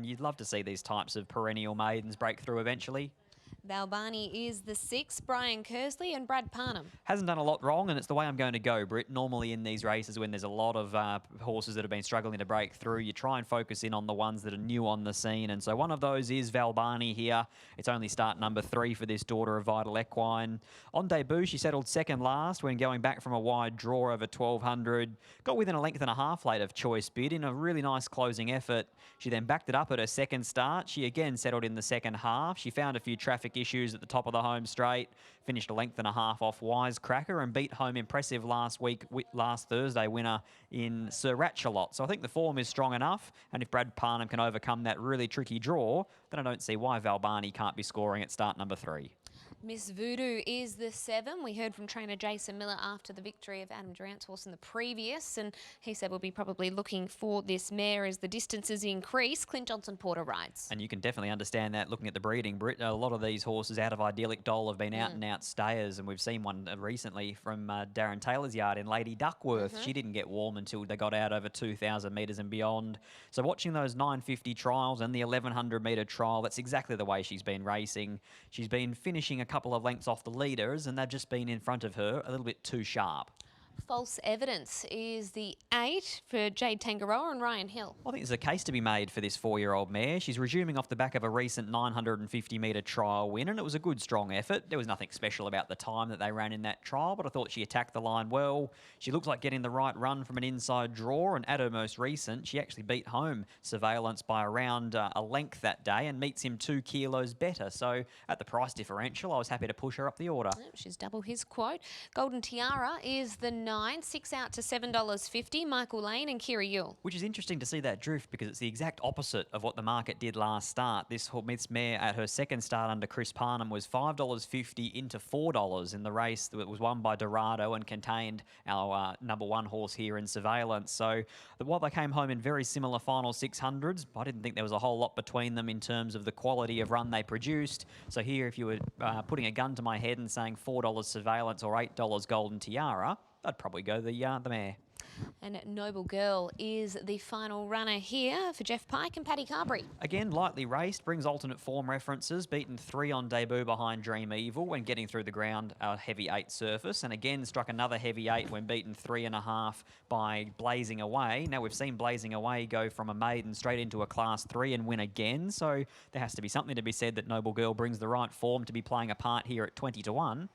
you'd love to see these types of perennial maidens break through eventually. BEL20210811 is the 6, Brian Kersley and Brad Parnham. Hasn't done a lot wrong, and it's the way I'm going to go, Britt. Normally in these races, when there's a lot of horses that have been struggling to break through, you try and focus in on the ones that are new on the scene. And so one of those is BEL20210811 here. It's only start number 3 for this daughter of Vital Equine. On debut, she settled second last when going back from a wide draw over 1200. Got within a length and a half late of Choice Bid in a really nice closing effort. She then backed it up at her second start. She again settled in the second half. She found a few traffic issues at the top of the home straight, finished a length and a half off Wisecracker and beat home impressive last Thursday winner in Sir Ratchalot. So I think the form is strong enough, and if Brad Parnham can overcome that really tricky draw, then I don't see why BEL20210811 can't be scoring at start number 3. Miss Voodoo is the 7. We heard from trainer Jason Miller after the victory of Adam Durant's horse in the previous, and he said we'll be probably looking for this mare as the distances increase. Clint Johnson-Porter rides. And you can definitely understand that looking at the breeding, Britt. A lot of these horses out of Idyllic Doll have been out-and-out stayers, and we've seen one recently from Darren Taylor's yard in Lady Duckworth. She didn't get warm until they got out over 2,000 metres and beyond. So watching those 950 trials and the 1,100 metre trial, that's exactly the way she's been racing. She's been finishing a couple of lengths off the leaders, and they've just been in front of her a little bit too sharp. False Evidence is the 8 for Jade Tangaroa and Ryan Hill. I think there's a case to be made for this 4-year-old mare. She's resuming off the back of a recent 950 metre trial win, and it was a good, strong effort. There was nothing special about the time that they ran in that trial, but I thought she attacked the line well. She looks like getting the right run from an inside draw, and at her most recent, she actually beat home Surveillance by around a length that day and meets him 2 kilos better. So at the price differential, I was happy to push her up the order. She's double his quote. Golden Tiara is the 9, 6 out to $7.50. Michael Lane and Kira Yule. Which is interesting to see that drift, because it's the exact opposite of what the market did last start. This mare at her second start under Chris Parnham was $5.50 into $4 in the race that was won by Dorado and contained our number 1 horse here in Surveillance. So while they came home in very similar final 600s, I didn't think there was a whole lot between them in terms of the quality of run they produced. So here, if you were putting a gun to my head and saying $4 Surveillance or $8 Golden Tiara, I'd probably go the mare. And Noble Girl is the final runner here for Jeff Pike and Paddy Carberry. Again, lightly raced, brings alternate form references, beaten 3 on debut behind Dream Evil when getting through the ground, a heavy 8 surface, and again struck another heavy 8 when beaten 3.5 by Blazing Away. Now we've seen Blazing Away go from a maiden straight into a Class 3 and win again, so there has to be something to be said that Noble Girl brings the right form to be playing a part here at 20 to 1.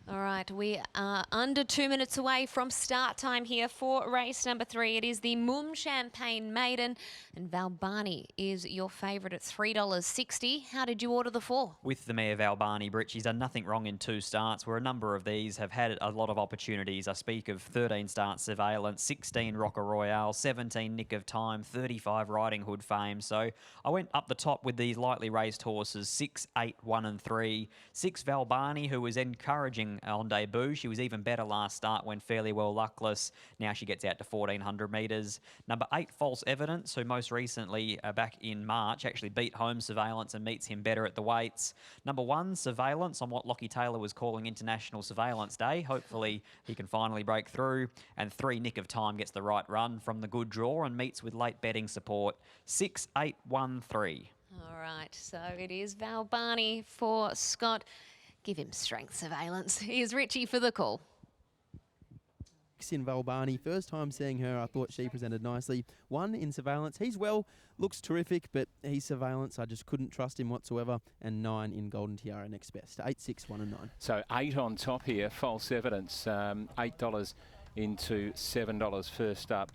All right, we are under 2 minutes away from start time here for race number 3. It is the Mum Champagne Maiden, and BEL20210811 is your favourite at $3.60. How did you order the 4? With the mare BEL20210811, Britt, she's done nothing wrong in 2 starts, where a number of these have had a lot of opportunities. I speak of 13 start Surveillance, 16 Rocker Royale, 17 Nick of Time, 35 Riding Hood Fame. So I went up the top with these lightly raced horses, 6, 8, 1 and 3. 6 BEL20210811, who was encouraging on debut. She was even better last start when fairly well luckless. Now she gets out to 1,400 metres. Number 8, False Evidence, who most recently, back in March, actually beat home Surveillance and meets him better at the weights. Number 1, Surveillance, on what Lockie Taylor was calling International Surveillance Day. Hopefully he can finally break through. And 3, Nick of Time, gets the right run from the good draw and meets with late betting support. 6, 8, 1, 3. All right, so it is BEL20210811 for Scott. Give him strength, Surveillance. Here's Richie for the call. In BEL20210811, first time seeing her, I thought she presented nicely. 1 in Surveillance. He's looks terrific, but he's Surveillance. I just couldn't trust him whatsoever. And 9 in Golden Tiara, next best. 8, 6, 1 and 9. So 8 on top here, False Evidence. $8 into $7 first up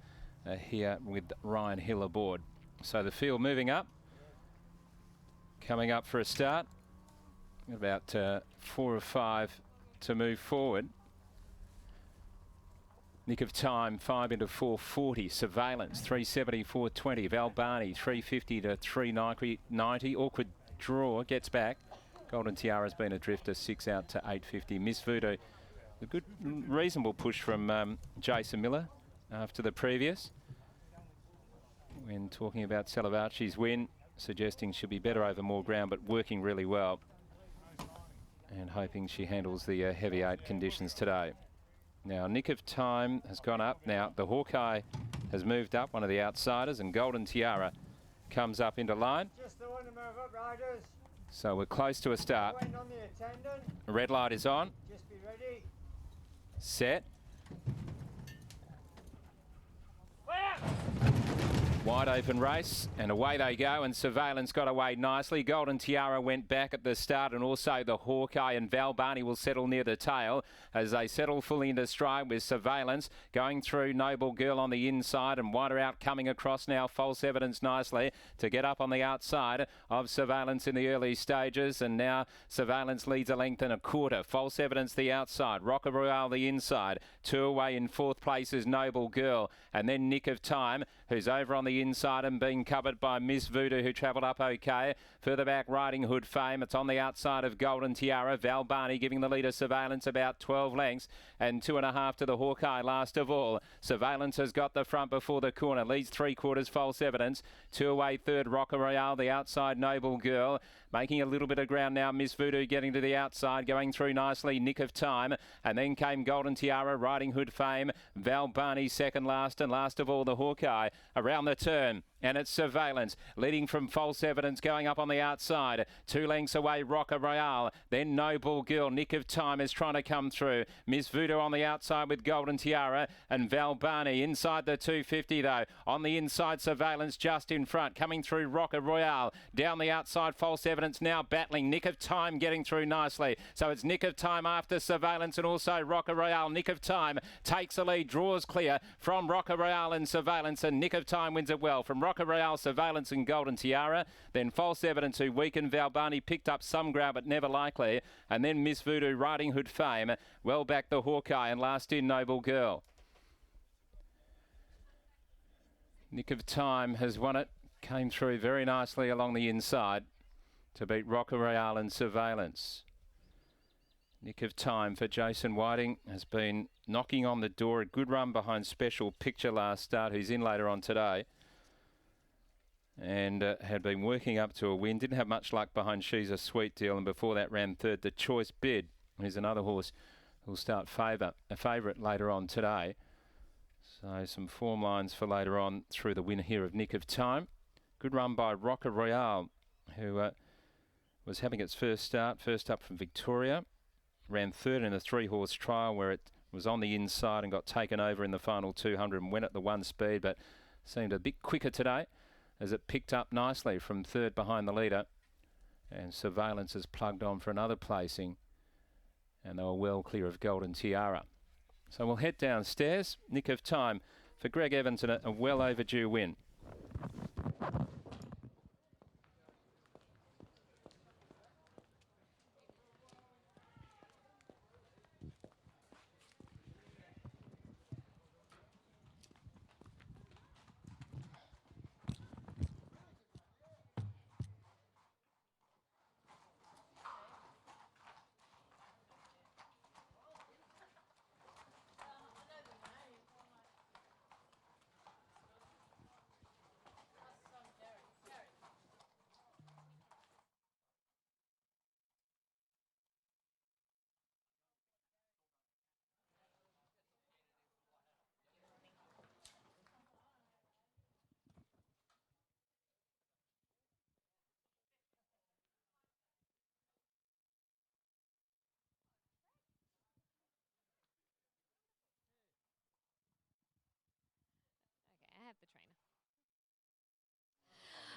here with Ryan Hill aboard. So the field moving up. Coming up for a start. About 4 or 5 to move forward. Nick of Time, 5 into 440. Surveillance, 370, 420. BEL20210811, 350 to 390. Awkward draw, gets back. Golden Tiara's been a drifter, 6 out to 850. Miss Voodoo, a good, reasonable push from Jason Miller after the previous. When talking about Salavaci's win, suggesting she'll be better over more ground, but working really well. And hoping she handles the heavy 8 conditions today. Now, Nick of Time has gone up. Now, the Hawkeye has moved up, one of the outsiders, and Golden Tiara comes up into line. Just the one to move up, riders. So we're close to a start. Waiting on the attendant. Red light is on. Just be ready. Set. Wide open race, and away they go, and Surveillance got away nicely. Golden Tiara went back at the start, and also the Hawkeye, and Val Barney will settle near the tail as they settle fully into stride with Surveillance going through Noble Girl on the inside, and wider out coming across now False Evidence nicely to get up on the outside of Surveillance in the early stages, and now Surveillance leads a length and a quarter. False Evidence the outside, Rocker Royale the inside. Two away in fourth place is Noble Girl, and then Nick of Time, who's over on the inside and being covered by Miss Voodoo, who travelled up okay. Further back, Riding Hood Fame. It's on the outside of Golden Tiara. Val Barney giving the leader Surveillance about 12 lengths, and 2.5 to the Hawkeye last of all. Surveillance has got the front before the corner. Leads 3/4 False Evidence. Two away third, Rocker Royale, the outside Noble Girl. Making a little bit of ground now, Miss Voodoo getting to the outside, going through nicely, Nick of Time. And then came Golden Tiara, Riding Hood Fame, Val Barney second last, and last of all the Hawkeye. Around the turn, and it's Surveillance, leading from False Evidence, going up on the outside. 2 lengths away, Rocker Royale. Then Noble Girl, Nick of Time is trying to come through. Miss Voodoo on the outside with Golden Tiara, and Val Barney inside the 250 though. On the inside, Surveillance just in front, coming through Rocker Royale. Down the outside, False Evidence now battling. Nick of Time getting through nicely. So it's Nick of Time after Surveillance, and also Rocker Royale. Nick of Time takes the lead, draws clear from Rocker Royale and Surveillance, and Nick of Time wins it well from Rocker Royale, Surveillance and Golden Tiara. Then False Evidence, who weakened. Val Barney picked up some ground but never likely, and then Miss Voodoo, Riding Hood Fame, well back the Hawkeye, and last in Noble Girl. Nick of Time has won it, came through very nicely along the inside to beat Rocker Royale and Surveillance. Nick of Time for Jason Whiting has been knocking on the door. A good run behind Special Picture last start, who's in later on today, and had been working up to a win. Didn't have much luck behind She's a Sweet Deal, and before that ran third. The Choice Bid, who's another horse who'll start a favourite later on today. So some form lines for later on through the win here of Nick of Time. Good run by Rocker Royale, who was having its first start, first up from Victoria. Ran third in a 3-horse trial where it was on the inside and got taken over in the final 200 and went at the 1 speed, but seemed a bit quicker today as it picked up nicely from third behind the leader. And Surveillance has plugged on for another placing, and they were well clear of Golden Tiara. So we'll head downstairs. Nick of Time for Greg Evans, and a well overdue win.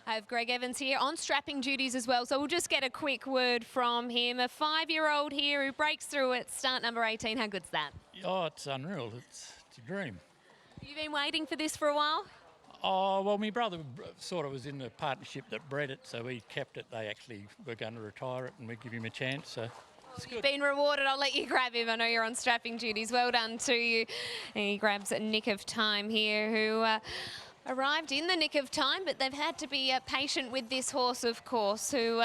I have Greg Evans here on strapping duties as well, so we'll just get a quick word from him. A 5-year-old here who breaks through at start number 18. How good's that? Oh, it's unreal. It's a dream. You've been waiting for this for a while? Oh, well, my brother sort of was in the partnership that bred it, so we kept it. They actually were going to retire it, and we give him a chance, so it's good. You've been rewarded. I'll let you grab him. I know you're on strapping duties. Well done to you. And he grabs a Nick of Time here, who arrived in the nick of time, but they've had to be patient with this horse, of course, who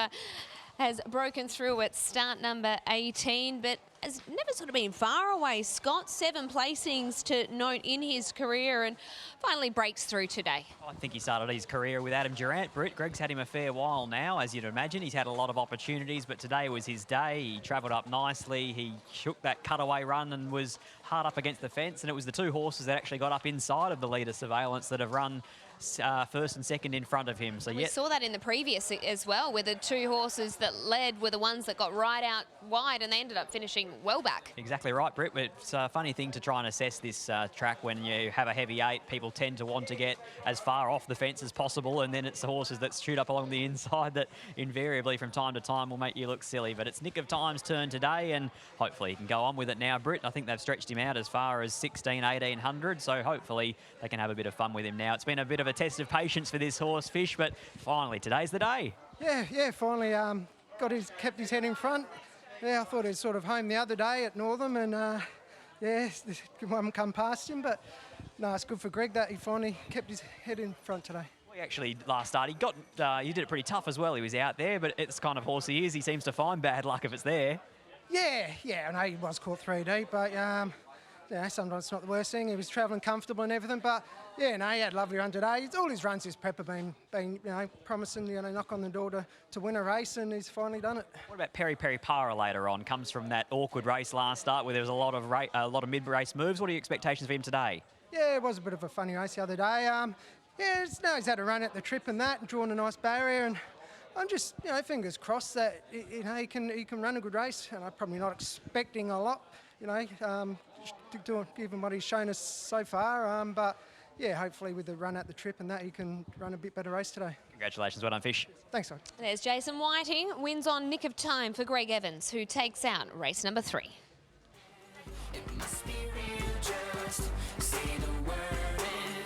has broken through at start number 18, but has never sort of been far away. Scott, 7 placings to note in his career, and finally breaks through today. I think he started his career with Adam Durant. Britt, Greg's had him a fair while now, as you'd imagine. He's had a lot of opportunities, but today was his day. He travelled up nicely. He shook that cutaway run and was hard up against the fence, and it was the 2 horses that actually got up inside of the leader, Surveillance, that have run first and second in front of him. So We yeah, saw that in the previous as well, where the two horses that led were the ones that got right out wide and they ended up finishing well back. exactly right, Britt. It's a funny thing to try and assess this track when you have a heavy 8. People tend to want to get as far off the fence as possible, and then it's the horses that shoot up along the inside that invariably from time to time will make you look silly. But it's Nick of Time's turn today, and hopefully he can go on with it now, Britt. I think they've stretched him out as far as 16, 1800, so hopefully they can have a bit of fun with him now. It's been a bit of a test of patience for this horse, Fish, but finally today's the day. Yeah, finally kept his head in front. Yeah, I thought he'd sort of home the other day at Northam, and one come past him, but no, it's good for Greg that he finally kept his head in front today. Well, actually, last start, he did it pretty tough as well. He was out there, but it's the kind of horse he is. He seems to find bad luck if it's there. Yeah, I know he was caught 3 deep, but sometimes it's not the worst thing. He was travelling comfortable and everything, but he had a lovely run today. All his runs this prep have been promising, knock on the door to win a race, and he's finally done it. What about Peri Para later on? Comes from that awkward race last start where there was a lot of mid-race moves. What are your expectations for him today? Yeah, it was a bit of a funny race the other day. He's had a run at the trip and that, and drawn a nice barrier, and I'm just, fingers crossed that he can run a good race. And I'm probably not expecting a lot, given what he's shown us so far. But yeah, hopefully with the run at the trip and that, he can run a bit better race today. Congratulations, well done, Fish. Thanks, mate. There's Jason Whiting, wins on Nick of Time for Greg Evans, who takes out race number 3. It must be real, just say the word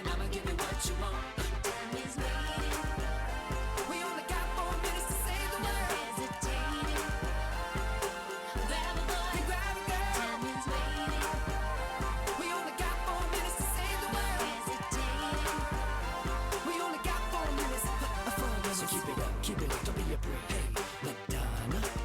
and I'ma give you what you want. Time is waiting. We only got 4 minutes to say the word. No hesitating. Grab a boy, grab a girl. Time is waiting. We only got 4 minutes to say the word. No hesitating. We only got 4 minutes. So keep it up, don't be afraid. Hey, Madonna.